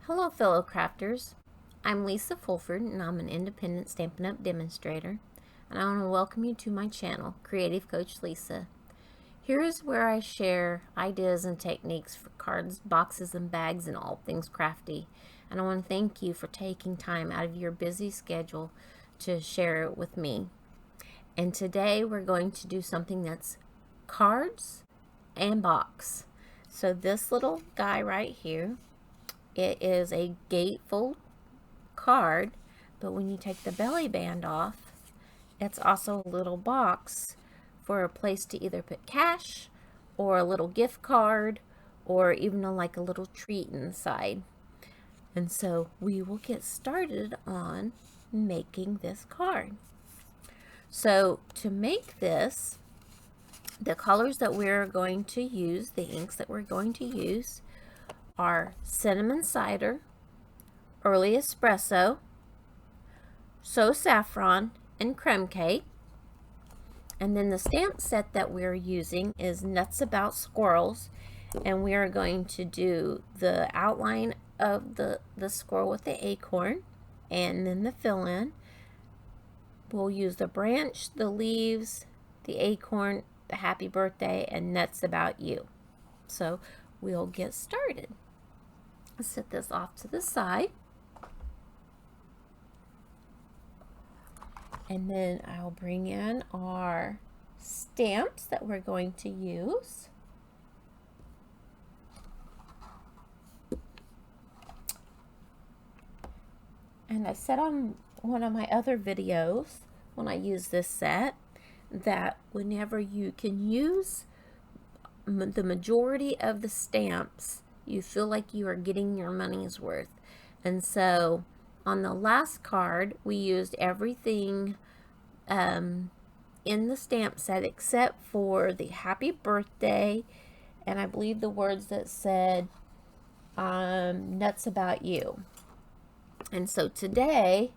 Hello fellow crafters, I'm Lisa Fulford and I'm an independent Stampin' Up! Demonstrator, and I want to welcome you to my channel, Creative Coach Lisa. Here is where I share ideas and techniques for cards, boxes, and bags and all things crafty, and I want to thank you for taking time out of your busy schedule to share it with me. And today we're going to do something that's cards and box. So this little guy right here, it is a gatefold card, but when you take the belly band off, it's also a little box for a place to either put cash or a little gift card or even like a little treat inside. And so we will get started on making this card. So to make this, the colors that we're going to use, the inks that we're going to use, are Cinnamon Cider, Early Espresso, So Saffron, and Crumb Cake. And then the stamp set that we're using is Nuts About Squirrels, and we are going to do the outline of the squirrel with the acorn and then the fill-in. We'll use the branch, the leaves, the acorn, the happy birthday, and Nuts About You. So we'll get started. Set this off to the side, and then I'll bring in our stamps that we're going to use. And I said on one of my other videos when I use this set that whenever you can use the majority of the stamps, you feel like you are getting your money's worth. And so on the last card, we used everything in the stamp set except for the happy birthday and I believe the words that said Nuts About You. And so today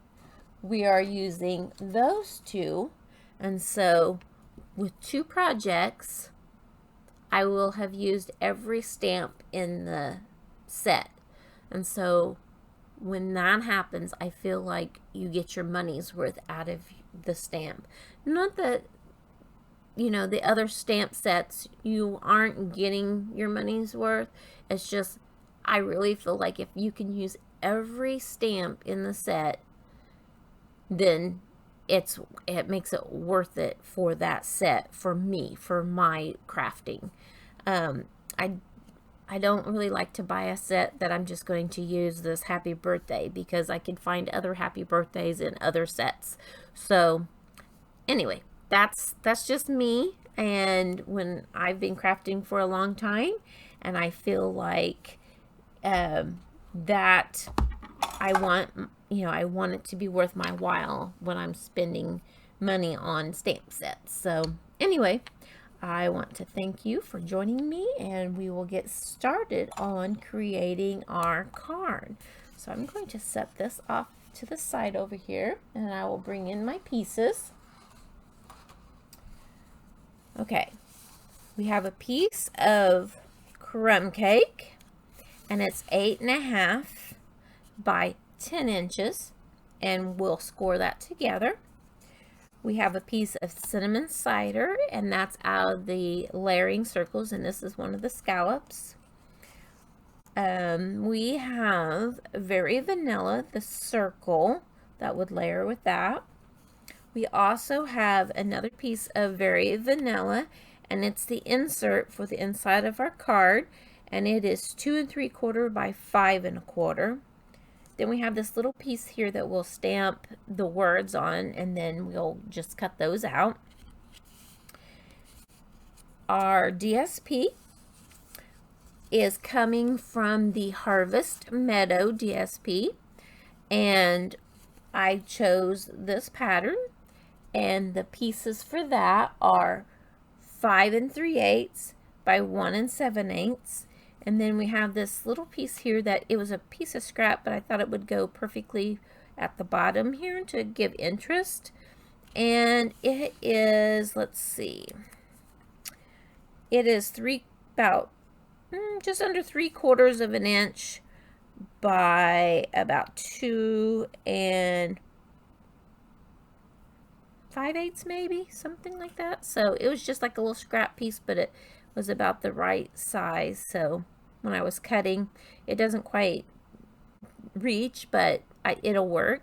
we are using those two, and so with two projects I will have used every stamp in the set. And so when that happens, I feel like you get your money's worth out of the stamp. Not that, you know, the other stamp sets you aren't getting your money's worth. It's just, I really feel like if you can use every stamp in the set, then it makes it worth it for that set, for me, for my crafting. I don't really like to buy a set that I'm just going to use this happy birthday, because I can find other happy birthdays in other sets. So anyway, that's just me, and when I've been crafting for a long time, and I feel like that I want it to be worth my while when I'm spending money on stamp sets. So anyway, I want to thank you for joining me, and we will get started on creating our card. So I'm going to set this off to the side over here, and I will bring in my pieces. Okay, we have a piece of crumb cake, and it's 8.5 by 10 inches, and we'll score that together. We have a piece of cinnamon cider, and that's out of the layering circles, and this is one of the scallops. We have Very Vanilla, the circle that would layer with that. We also have another piece of Very Vanilla, and it's the insert for the inside of our card, and it is 2 3/4 by 5 1/4. Then we have this little piece here that we'll stamp the words on, and then we'll just cut those out. Our DSP is coming from the Harvest Meadow DSP, and I chose this pattern, and the pieces for that are 5 3/8 by 1 7/8. And then we have this little piece here that it was a piece of scrap, but I thought it would go perfectly at the bottom here to give interest. And it is, let's see, it is about just under 3/4 of an inch by about 2 5/8 maybe, something like that. So it was just like a little scrap piece, but it was about the right size. So when I was cutting, it doesn't quite reach, but it'll work.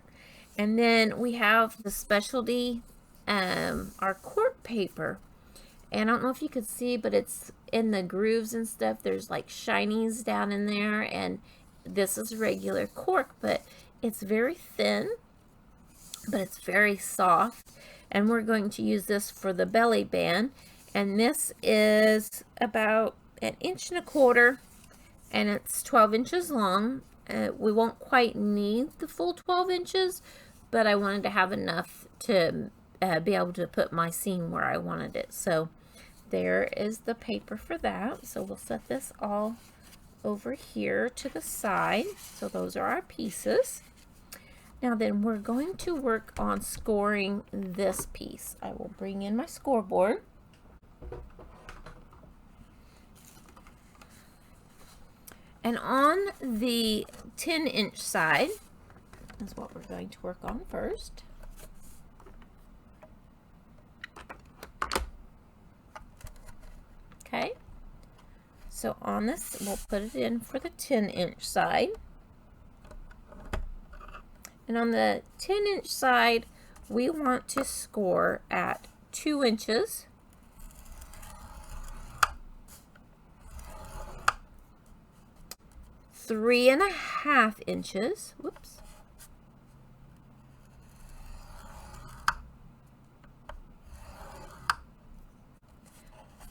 And then we have the specialty, our cork paper. And I don't know if you could see, but it's in the grooves and stuff. There's like shinies down in there. And this is regular cork, but it's very thin, but it's very soft. And we're going to use this for the belly band. And this is about 1.25 inches, and it's 12 inches long. We won't quite need the full 12 inches, but I wanted to have enough to be able to put my seam where I wanted it. So there is the paper for that. So we'll set this all over here to the side. So those are our pieces. Now then, we're going to work on scoring this piece. I will bring in my scoreboard. And on the 10-inch side is what we're going to work on first. Okay, so on this, we'll put it in for the 10-inch side. And on the 10-inch side, we want to score at 2 inches. Three and a half inches. Whoops.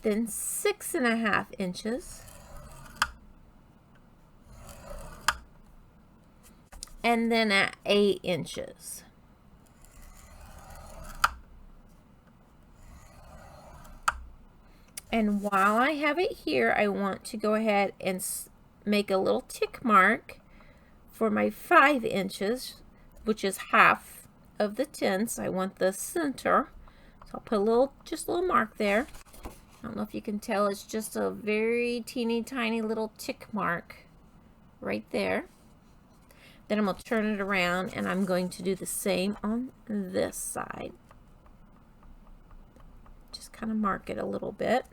Then 6.5 inches. And then at 8 inches. And while I have it here, I want to go ahead and make a little tick mark for my 5 inches, which is half of the 10. So I want the center. So I'll put just a little mark there. I don't know if you can tell, it's just a very teeny tiny little tick mark right there. Then I'm going to turn it around, and I'm going to do the same on this side. Just kind of mark it a little bit.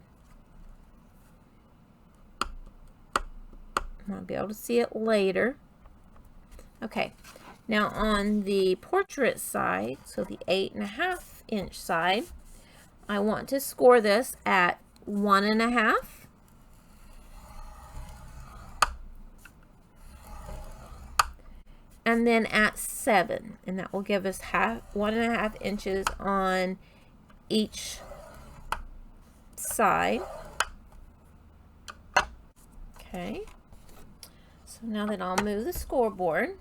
I'll be able to see it later. Okay, now on the portrait side, so the 8.5 inch side, I want to score this at 1.5. And then at 7, and that will give us 1.5 inches on each side. Okay, so now then I'll move the scoreboard,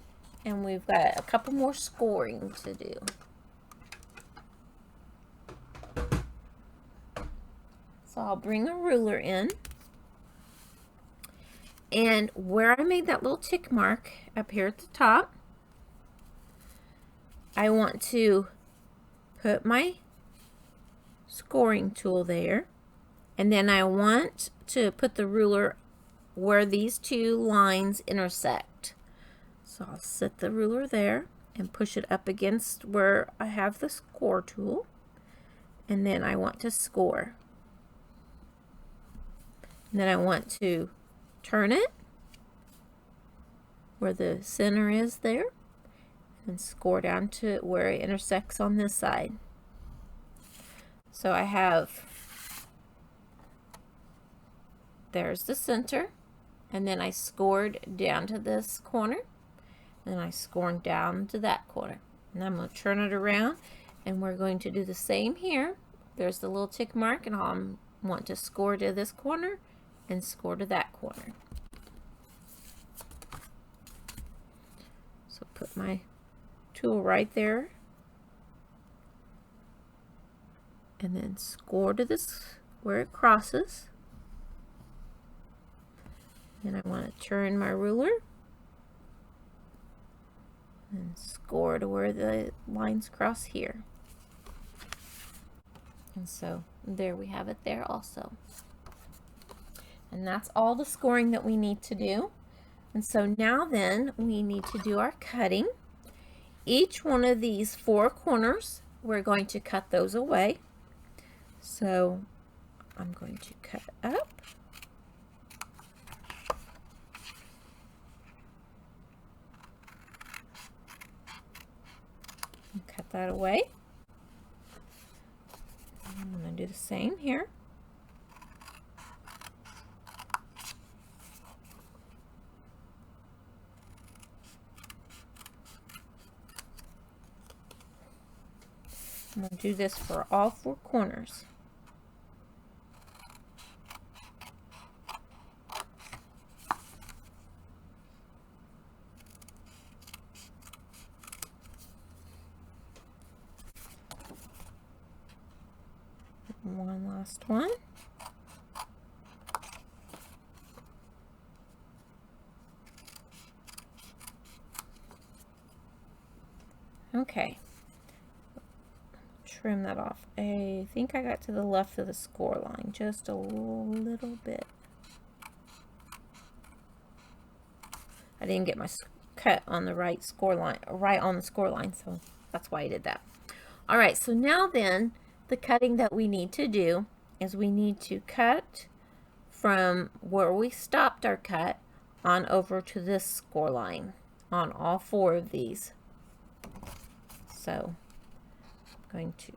and we've got a couple more scoring to do. So I'll bring a ruler in, and where I made that little tick mark up here at the top, I want to put my scoring tool there, and then I want to put the ruler where these two lines intersect. So I'll set the ruler there and push it up against where I have the score tool, and then I want to score. And then I want to turn it where the center is there and score down to where it intersects on this side. So I have, there's the center, and then I scored down to this corner, and I scored down to that corner. And I'm going to turn it around, and we're going to do the same here. There's the little tick mark, and I want to score to this corner and score to that corner. So put my tool right there, and then score to this where it crosses. Then I want to turn my ruler and score to where the lines cross here. And so there we have it there also. And that's all the scoring that we need to do. And so now then we need to do our cutting. Each one of these 4 corners, we're going to cut those away. So I'm going to cut up. And cut that away. I'm going to do the same here. I'm going to do this for all 4 corners. One last one. Okay. Trim that off. I think I got to the left of the score line just a little bit. I didn't get my cut on the right score line, right on the score line, so that's why I did that. All right, so now then the cutting that we need to do is we need to cut from where we stopped our cut on over to this score line on all 4 of these. So I'm going to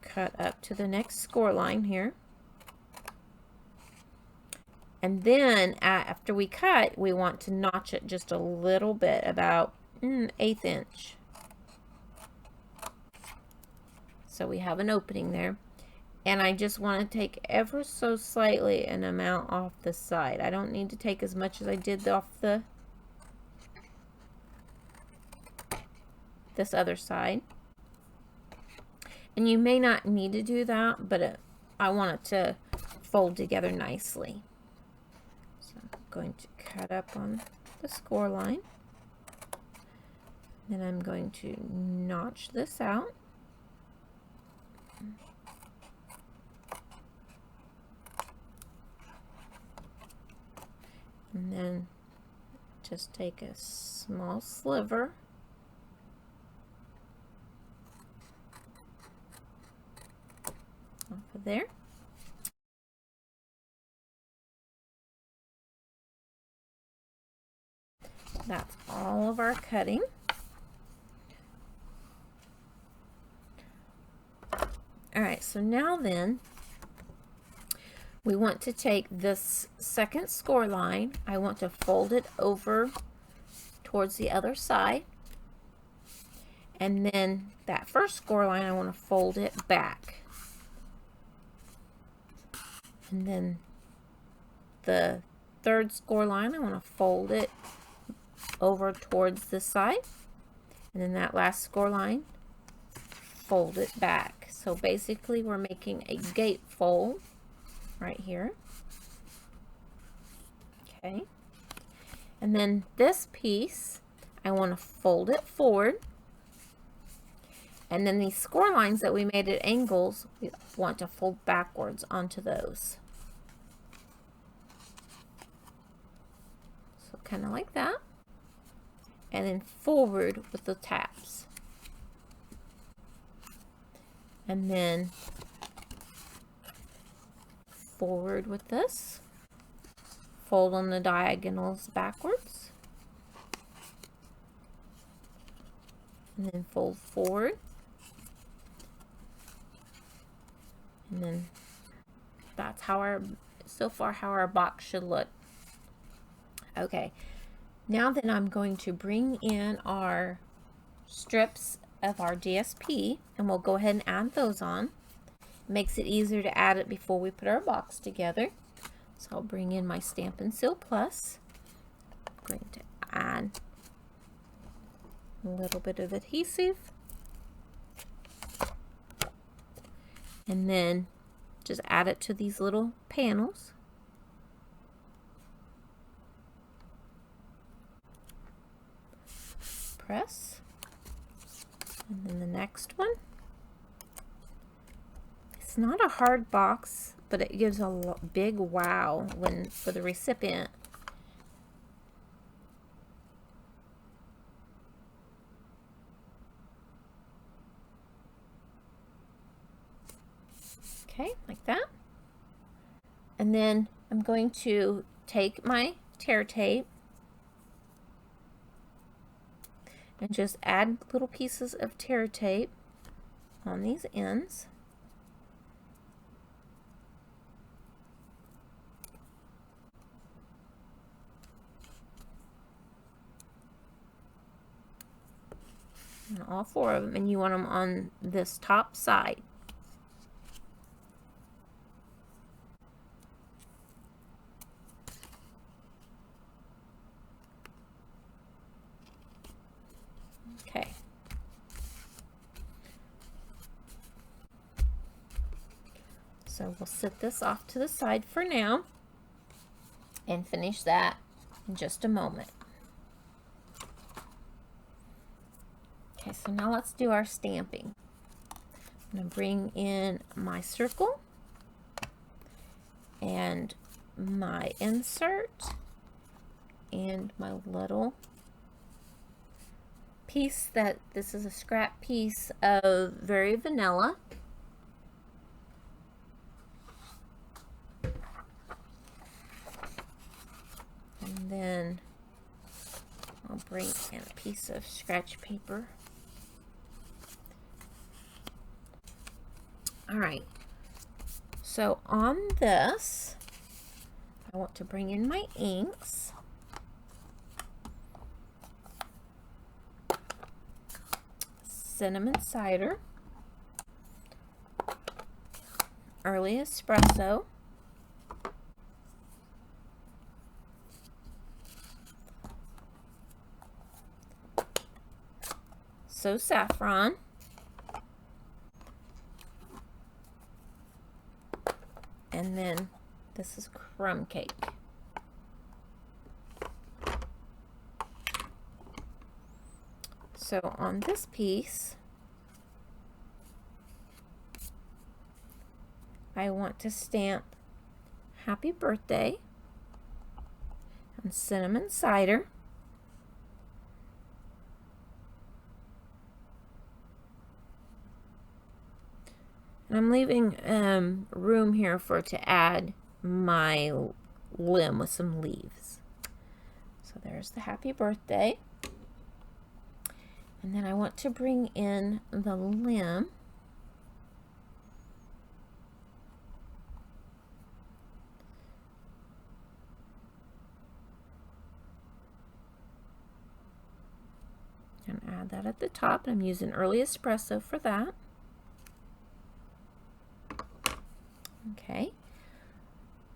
cut up to the next score line here. And then after we cut, we want to notch it just a little bit, about 1/8 inch. So we have an opening there. And I just want to take ever so slightly an amount off the side. I don't need to take as much as I did off this other side. And you may not need to do that, but I want it to fold together nicely. So I'm going to cut up on the score line. Then I'm going to notch this out. And then just take a small sliver off of there. That's all of our cutting. All right, so now then we want to take this second score line. I want to fold it over towards the other side. And then that first score line, I want to fold it back. And then the third score line, I want to fold it over towards this side. And then that last score line, fold it back. So basically we're making a gatefold right here. Okay. And then this piece, I want to fold it forward. And then these score lines that we made at angles, we want to fold backwards onto those. So kind of like that. And then forward with the taps. And then forward with this. Fold on the diagonals backwards. And then fold forward. And then that's how so far how our box should look. Okay, now then I'm going to bring in our strips of our DSP, and we'll go ahead and add those on. It makes it easier to add it before we put our box together. So I'll bring in my Stampin' Seal Plus. I'm going to add a little bit of adhesive. And then just add it to these little panels. Press. And then the next one. It's not a hard box, but it gives a big wow for the recipient Okay, like that. And then I'm going to take my tear tape and just add little pieces of tear tape on these ends. And all 4 of them, and you want them on this top side. Okay. So we'll set this off to the side for now and finish that in just a moment. Okay, so now let's do our stamping. I'm going to bring in my circle and my insert and my little piece that this is a scrap piece of Very Vanilla. And then I'll bring in a piece of scratch paper. Alright, so on this, I want to bring in my inks. Cinnamon cider, early espresso, so saffron, and then this is crumb cake. So on this piece, I want to stamp happy birthday and cinnamon cider. And I'm leaving room here for it to add my limb with some leaves. So there's the happy birthday. And then I want to bring in the limb. And add that at the top. I'm using early espresso for that. Okay.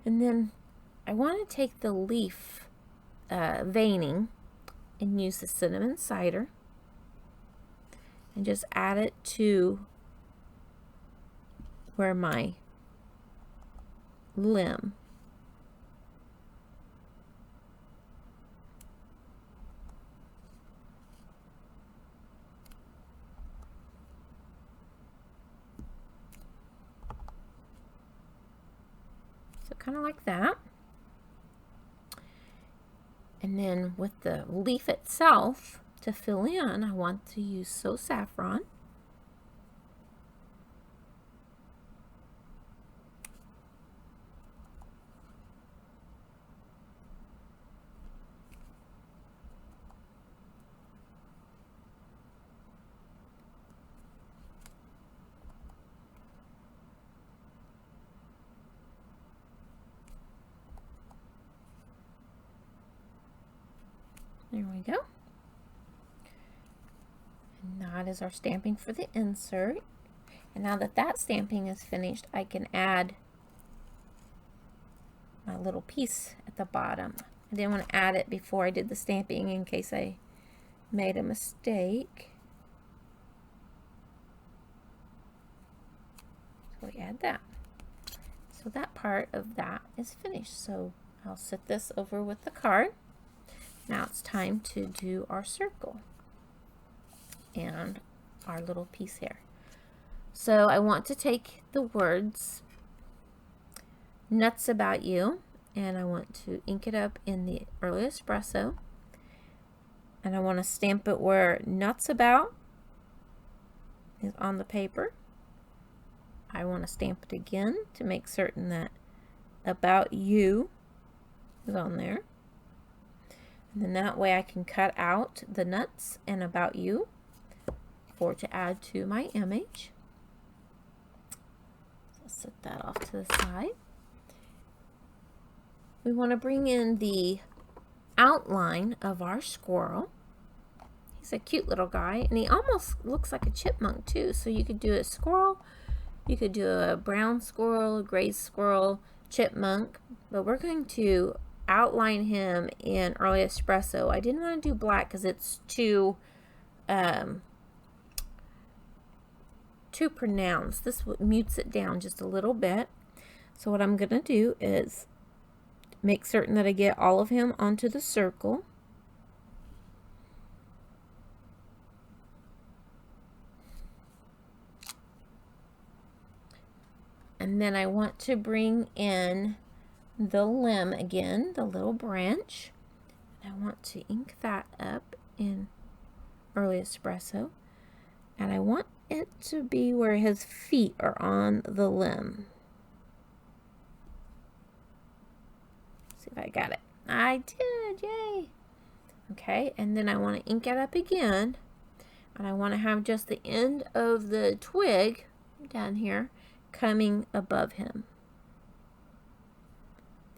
And then I want to take the leaf veining and use the cinnamon cider and just add it to where my limb kind of like that. And then with the leaf itself to fill in, I want to use So Saffron. There we go. And that is our stamping for the insert. And now that that stamping is finished, I can add my little piece at the bottom. I didn't want to add it before I did the stamping in case I made a mistake. So we add that. So that part of that is finished. So I'll set this over with the card. Now it's time to do our circle and our little piece here. So I want to take the words Nuts About You, and I want to ink it up in the early espresso, and I want to stamp it where Nuts About is on the paper, I want to stamp it again to make certain that About You is on there. And then that way I can cut out the nuts and About You to add to my image. So I'll set that off to the side. We want to bring in the outline of our squirrel. He's a cute little guy, and he almost looks like a chipmunk too. So you could do a squirrel, you could do a brown squirrel, a gray squirrel, chipmunk, but we're going to outline him in Early Espresso. I didn't want to do black because it's too pronounced. This mutes it down just a little bit. So what I'm going to do is make certain that I get all of him onto the circle. And then I want to bring in the limb again, the little branch. I want to ink that up in Early Espresso. And I want it to be where his feet are on the limb. See if I got it. I did, yay! Okay, and then I want to ink it up again. And I want to have just the end of the twig down here coming above him.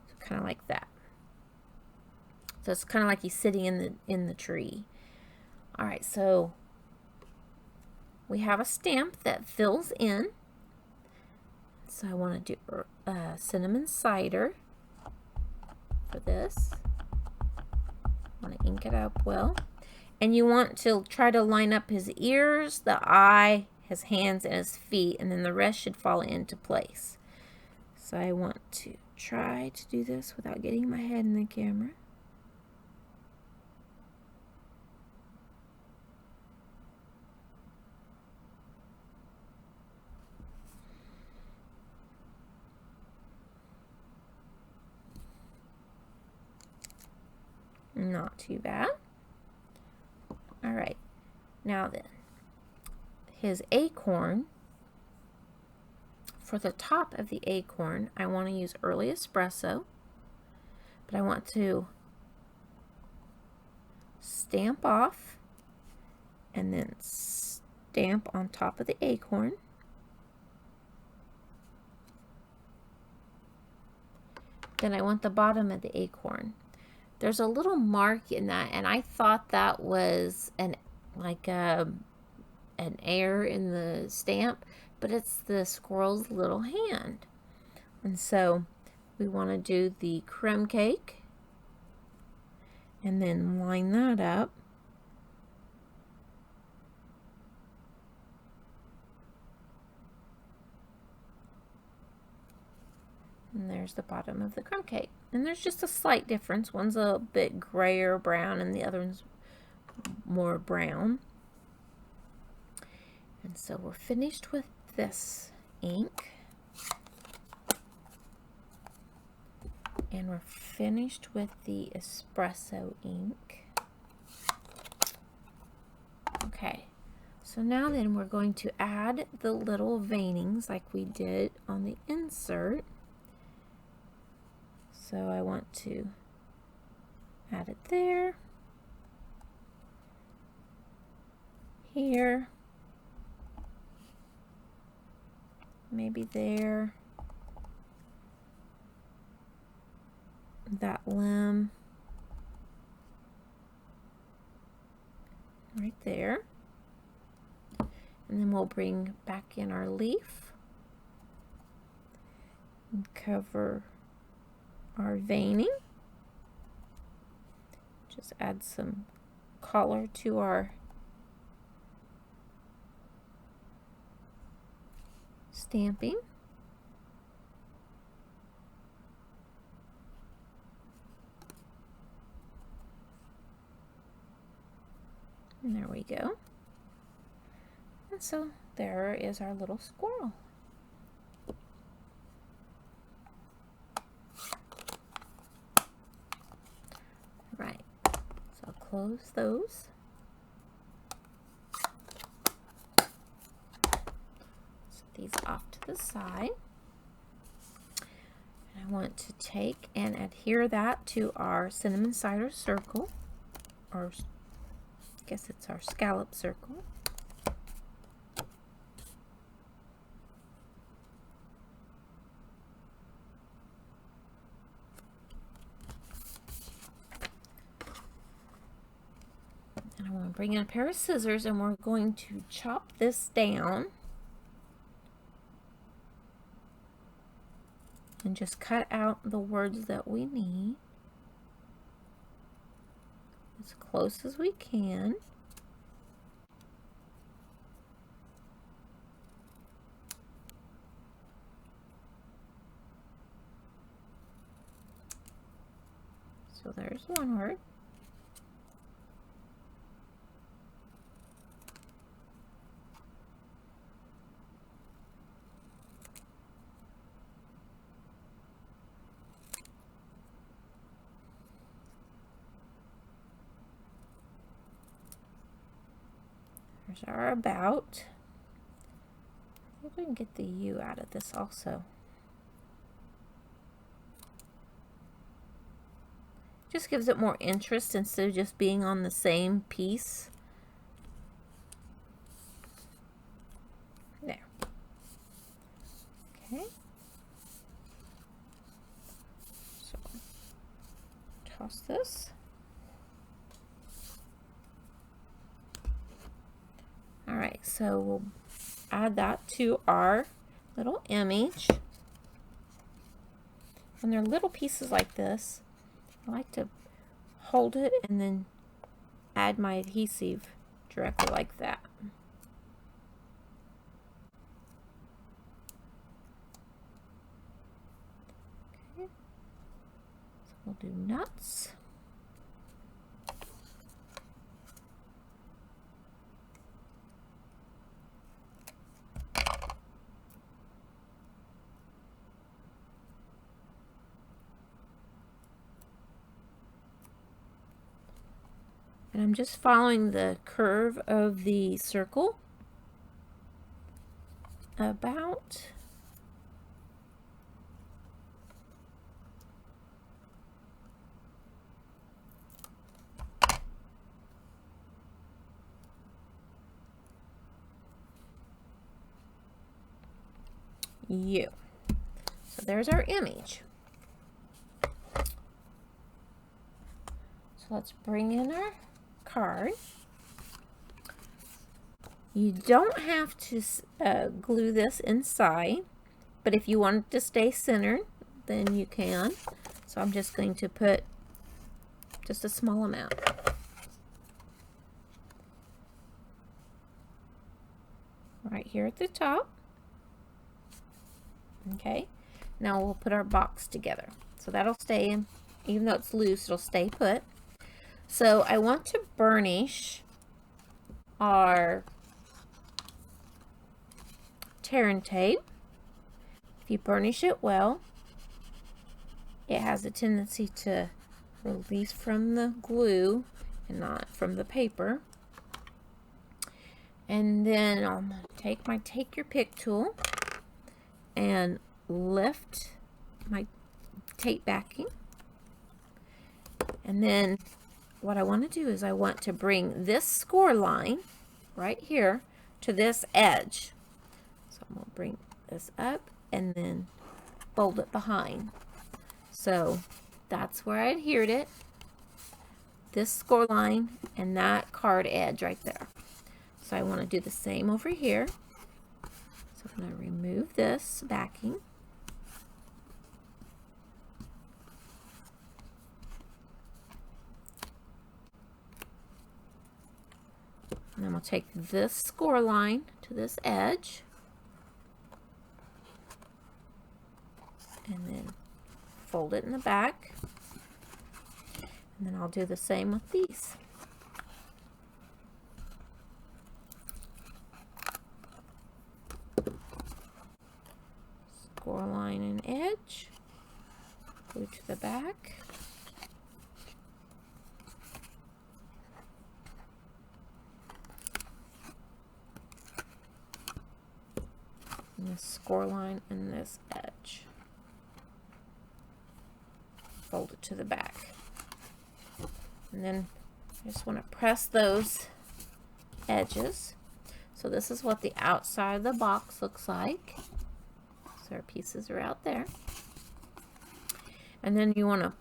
So kind of like that. So it's kind of like he's sitting in the tree. All right, so we have a stamp that fills in. So I want to do cinnamon cider for this. I want to ink it up well. And you want to try to line up his ears, the eye, his hands, and his feet, and then the rest should fall into place. So I want to try to do this without getting my head in the camera. Not too bad. All right, now then, his acorn, for the top of the acorn, I want to use Early Espresso, but I want to stamp off and then stamp on top of the acorn. Then I want the bottom of the acorn. There's a little mark in that, and I thought that was an error in the stamp, but it's the squirrel's little hand. And so we want to do the crumb cake and then line that up. And there's the bottom of the crumb cake. And there's just a slight difference. One's a bit grayer brown and the other one's more brown. And so we're finished with this ink. And we're finished with the espresso ink. Okay, so now then we're going to add the little veinings like we did on the insert. So I want to add it there, here, maybe there, that limb right there, and then we'll bring back in our leaf and cover our veining. Just add some color to our stamping. And there we go. And so there is our little squirrel. Right, so I'll close those. Set these off to the side. And I want to take and adhere that to our cinnamon cider circle, or I guess it's our scallop circle. And I want to bring in a pair of scissors and we're going to chop this down and just cut out the words that we need as close as we can. So there's one word. There's our about. I think we can get the U out of this also. Just gives it more interest instead of just being on the same piece. There. Okay. So, toss this. Alright, so we'll add that to our little image. When they're little pieces like this, I like to hold it and then add my adhesive directly like that. Okay. So we'll do nuts. And I'm just following the curve of the circle about. U. So there's our image. So let's bring in our card. You don't have to glue this inside, but if you want it to stay centered, then you can. So I'm just going to put just a small amount. Right here at the top. Okay, now we'll put our box together. So that'll stay in, even though it's loose, it'll stay put. So I want to burnish our tear and tape. If you burnish it well, it has a tendency to release from the glue and not from the paper. And then I'm going to take my take your pick tool and lift my tape backing. And then what I want to do is I want to bring this score line right here to this edge. So I'm going to bring this up and then fold it behind. So that's where I adhered it. This score line and that card edge right there. So I want to do the same over here. So I'm going to remove this backing. And then we'll take this score line to this edge. And then fold it in the back. And then I'll do the same with these. Score line and edge. Glue to the back. and this score line and this edge. Fold it to the back. And then I just want to press those edges. So this is what the outside of the box looks like. So our pieces are out there. And then you want to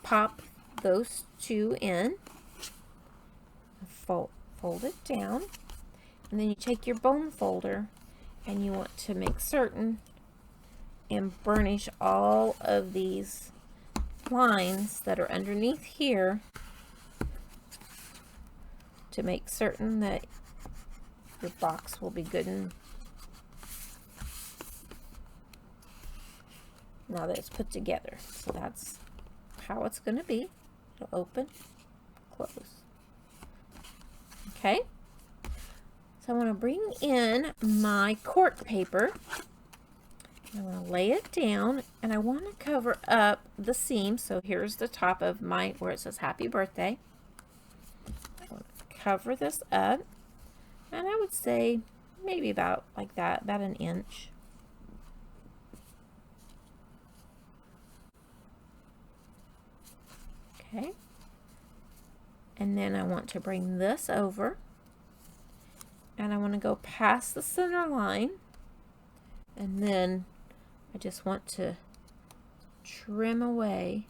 pop those two in. Fold it down. And then you take your bone folder and you want to make certain and burnish all of these lines that are underneath here to make certain that your box will be good and now that it's put together. So that's how it's going to be. It'll open, close. Okay. So I want to bring in my cork paper. I want to lay it down and I want to cover up the seam. So here's the top of my, where it says happy birthday. I want to cover this up. And I would say maybe about like that, about an inch. Okay. And then I want to bring this over. And I want to go past the center line. And then I just want to trim away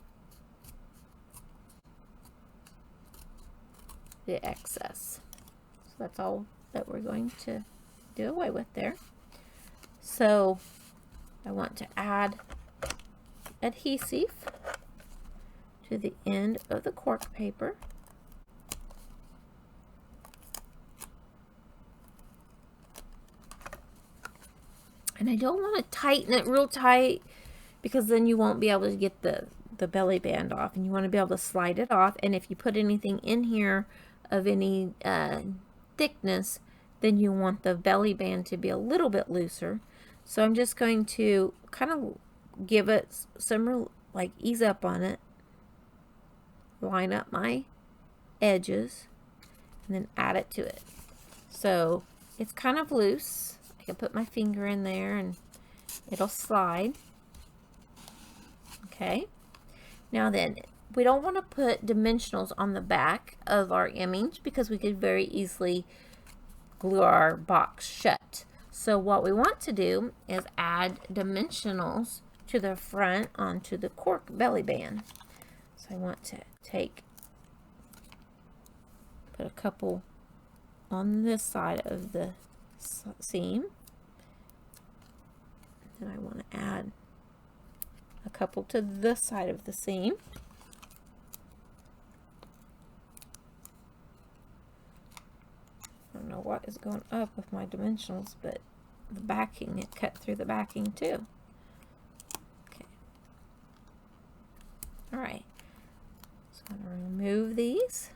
the excess. So that's all that we're going to do away with there. So I want to add adhesive to the end of the cork paper. And I don't want to tighten it real tight because then you won't be able to get the belly band off, and you want to be able to slide it off. And if you put anything in here of any thickness, then you want the belly band to be a little bit looser. So I'm just going to kind of give it some, like, ease up on it, line up my edges, and then add it to it. So it's kind of loose. I can put my finger in there and it'll slide. Okay. Now then, we don't want to put dimensionals on the back of our image because we could very easily glue our box shut. So what we want to do is add dimensionals to the front onto the cork belly band. So I want to put a couple on this side of the seam, and I want to add a couple to this side of the seam. I don't know what is going up with my dimensionals, but the backing, it cut through the backing too. Okay. All right. So I'm going to remove these.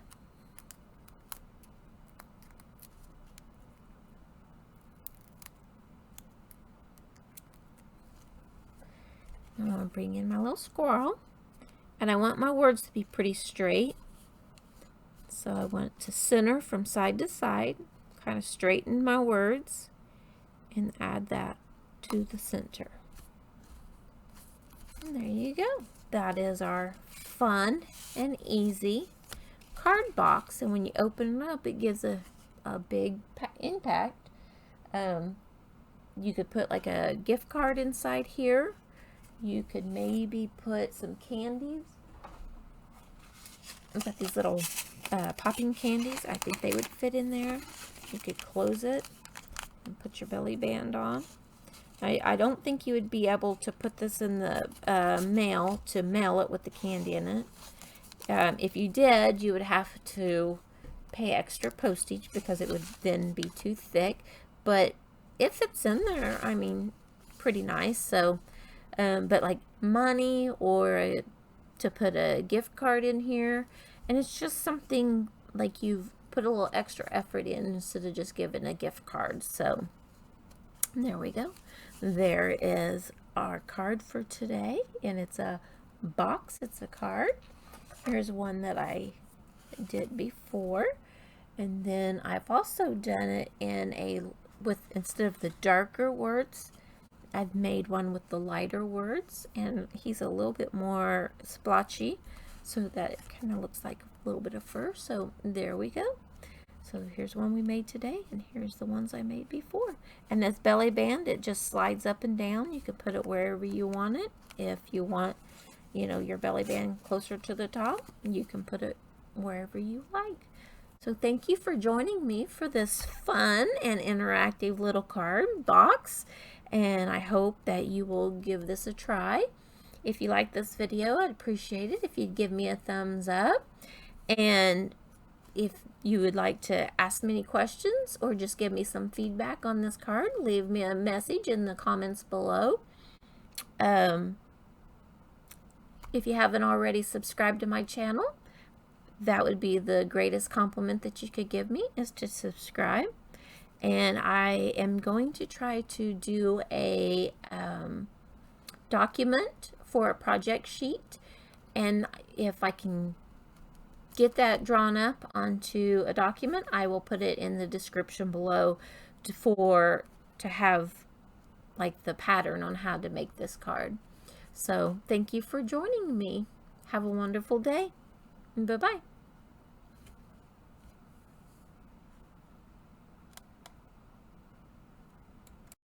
I'm going to bring in my little squirrel, and I want my words to be pretty straight. So I want to center from side to side, kind of straighten my words, and add that to the center. And there you go. That is our fun and easy card box, and when you open it up, it gives a big impact. You could put like a gift card inside here. You could maybe put some candies. I've got these little popping candies. I think they would fit in there. You could close it and put your belly band on. I don't think you would be able to put this in the mail to mail it with the candy in it. If you did, you would have to pay extra postage because it would then be too thick. But it fits in there, I mean, pretty nice. So but like money or to put a gift card in here, and it's just something like you've put a little extra effort in instead of just giving a gift card. So there we go. There is our card for today, and it's a box, it's a card. Here's one that I did before, and then I've also done it in a, with, instead of the darker words, I've made one with the lighter words, and he's a little bit more splotchy so that it kind of looks like a little bit of fur. So there we go. So here's one we made today, and here's the ones I made before. And this belly band, it just slides up and down. You can put it wherever you want it. If you want, you know, your belly band closer to the top, you can put it wherever you like. So thank you for joining me for this fun and interactive little card box. And I hope that you will give this a try. If you like this video, I'd appreciate it if you'd give me a thumbs up. And if you would like to ask me any questions or just give me some feedback on this card, leave me a message in the comments below. If you haven't already subscribed to my channel, that would be the greatest compliment that you could give me, is to subscribe. And I am going to try to do a document for a project sheet, and if I can get that drawn up onto a document, I will put it in the description below to have like the pattern on how to make this card. So thank you for joining me. Have a wonderful day. Bye-bye.